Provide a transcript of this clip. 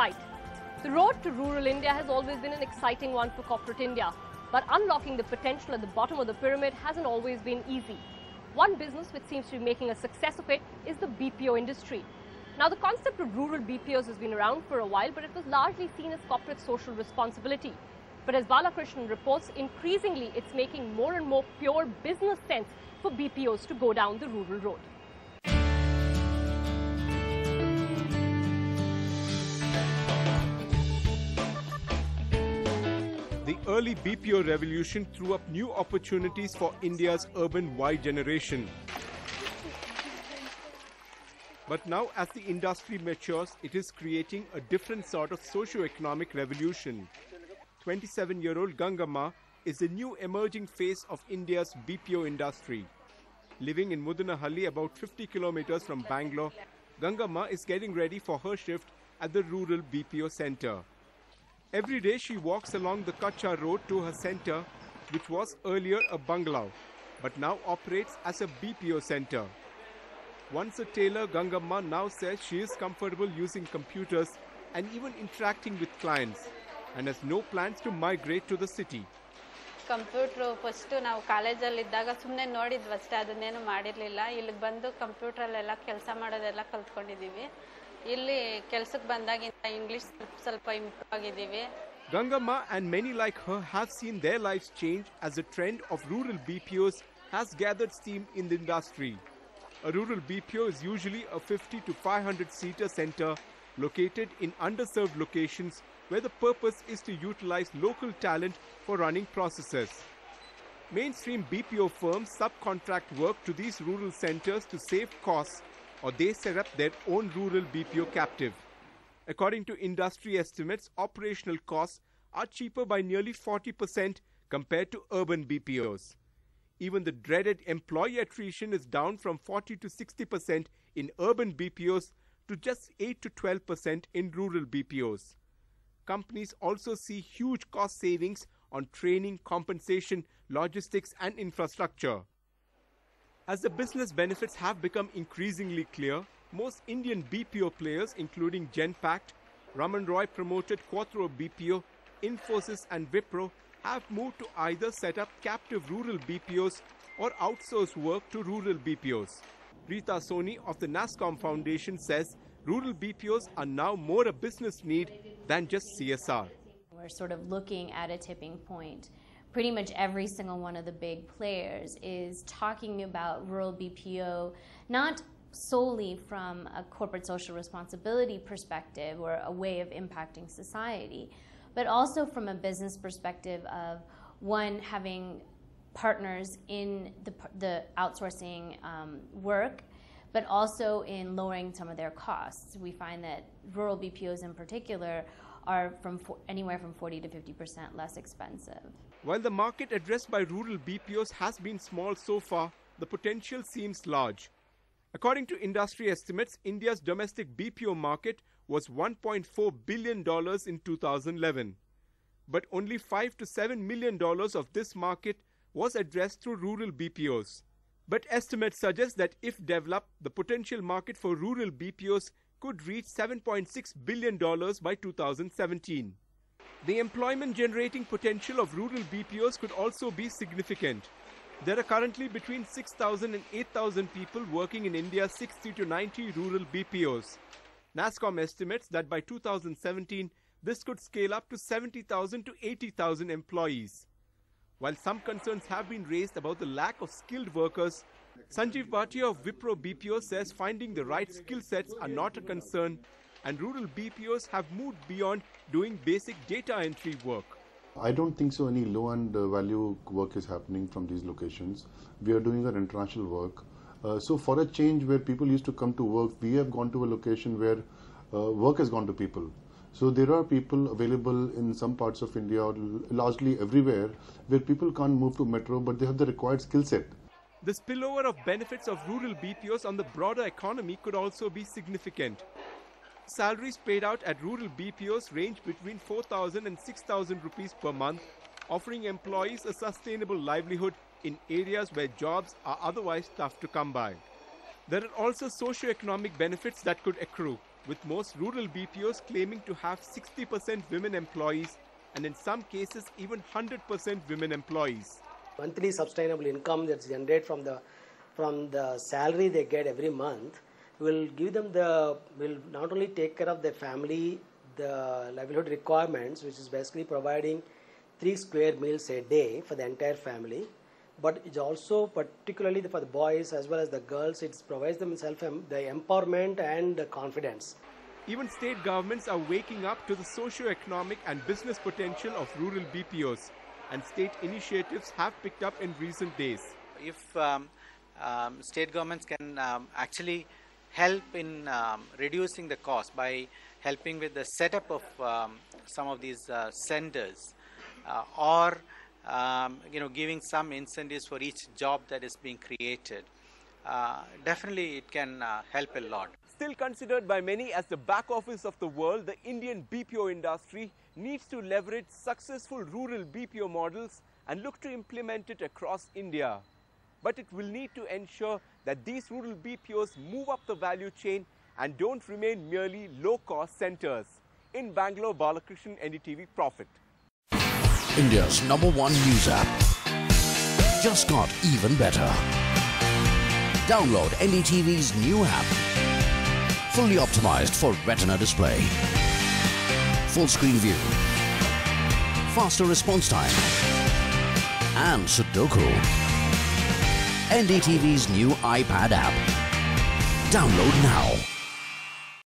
Right. The road to rural India has always been an exciting one for corporate India, but unlocking the potential at the bottom of the pyramid hasn't always been easy. One business which seems to be making a success of it is the BPO industry. Now, the concept of rural BPOs has been around for a while, but it was largely seen as corporate social responsibility. But as Balakrishnan reports, increasingly it's making more and more pure business sense for BPOs to go down the rural road. The early BPO revolution threw up new opportunities for India's urban Y generation. But now, as the industry matures, it is creating a different sort of socio-economic revolution. 27-year-old Gangamma is a new emerging face of India's BPO industry. Living in Mudanahalli, about 50 kilometers from Bangalore, Gangamma is getting ready for her shift at the rural BPO center. Every day she walks along the Kacha road to her center, which was earlier a bungalow, but now operates as a BPO center. Once a tailor, Gangamma now says she is comfortable using computers and even interacting with clients, and has no plans to migrate to the city. Computer first ನಾವು ಕಾಲೇಜಲ್ಲಿ ಇದ್ದಾಗ ಸುಮ್ಮನೆ ನೋಡಿದ್ವಿ ಅಷ್ಟೇ, ಅದನ್ನೇನು ಮಾಡಿರಲಿಲ್ಲ. ಇಲ್ಲಿಗೆ ಬಂದು ಕಂಪ್ಯೂಟರಲ್ಲೆಲ್ಲ ಕೆಲಸ ಮಾಡೋದೆಲ್ಲ ಕಲ್ತ್ಕೊಂಡಿದ್ದೀವಿ. ಇಲ್ಲಿ ಕೆಲಸಕ್ಕೆ ಬಂದಾಗಿಂದ ಇಂಗ್ಲಿಷ್ ಸ್ವಲ್ಪ ಇಂಪ್ರೂವ್ ಆಗಿದ್ದೀವಿ. Gangamma and many like her have seen their lives change as the trend of rural BPOs has gathered steam in the industry. A rural BPO is usually a 50 to 500-seater center located in underserved locations where the purpose is to utilize local talent for running processes. Mainstream BPO firms subcontract work to these rural centers to save costs, or they set up their own rural BPO captive. According to industry estimates, operational costs are cheaper by nearly 40% compared to urban BPOs. Even the dreaded employee attrition is down from 40 to 60% in urban BPOs to just 8 to 12% in rural BPOs. Companies also see huge cost savings on training, compensation, logistics and infrastructure. As the business benefits have become increasingly clear, most Indian BPO players, including Genpact, Raman Roy promoted Quattro BPO, Infosys and Wipro, have moved to either set up captive rural BPOs or outsource work to rural BPOs. Rita Soni of the NASCOM Foundation says rural BPOs are now more a business need than just CSR. We're sort of looking at a tipping point. Pretty much every single one of the big players is talking about rural BPO, not solely from a corporate social responsibility perspective or a way of impacting society, but also from a business perspective of, one, having partners in the outsourcing work, but also in lowering some of their costs. We find that rural BPOs in particular are anywhere from 40 to 50% less expensive. While the market addressed by rural BPOs has been small so far, the potential seems large. According to industry estimates, India's domestic BPO market was $1.4 billion in 2011. But only $5 to $7 million of this market was addressed through rural BPOs. But estimates suggest that if developed, the potential market for rural BPOs could reach $7.6 billion by 2017. The employment generating potential of rural BPOs could also be significant. There are currently between 6,000 and 8,000 people working in India's 60 to 90 rural BPOs. NASCOM estimates that by 2017, this could scale up to 70,000 to 80,000 employees. While some concerns have been raised about the lack of skilled workers, Sanjeev Bhatia of Wipro BPO says finding the right skill sets are not a concern, and rural BPOs have moved beyond doing basic data entry work. I don't think so any low-end value work is happening from these locations. We are doing our international work. So for a change where people used to come to work, we have gone to a location where work has gone to people. So there are people available in some parts of India, or largely everywhere, where people can't move to metro, but they have the required skill set. The spillover of benefits of rural BPOs on the broader economy could also be significant. Salaries paid out at rural BPOs range between 4,000 and 6,000 rupees per month, offering employees a sustainable livelihood in areas where jobs are otherwise tough to come by. There are also socio-economic benefits that could accrue. with most rural BPOs claiming to have 60% women employees and in some cases even 100% women employees. Monthly sustainable income that's generated from the salary they get every month will give them will not only take care of their family, the livelihood requirements, which is basically providing 3 square meals a day for the entire family, but it's also particularly for the boys as well as the girls, it provides them the empowerment and the confidence. Even state governments are waking up to the socio-economic and business potential of rural BPOs, and state initiatives have picked up in recent days. If state governments can actually help in reducing the cost by helping with the setup of some of these centers, or giving some incentives for each job that is being created, definitely it can help a lot. Still considered by many as the back office of the world, the Indian BPO industry needs to leverage successful rural BPO models and look to implement it across India. But it will need to ensure that these rural BPOs move up the value chain and don't remain merely low-cost centers. In Bangalore, Balakrishnan, NDTV, Profit. India's #1 news app just got even better. Download NDTV's new app. Fully optimized for retina display. Full screen view. Faster response time. And Sudoku. NDTV's new iPad app. Download now.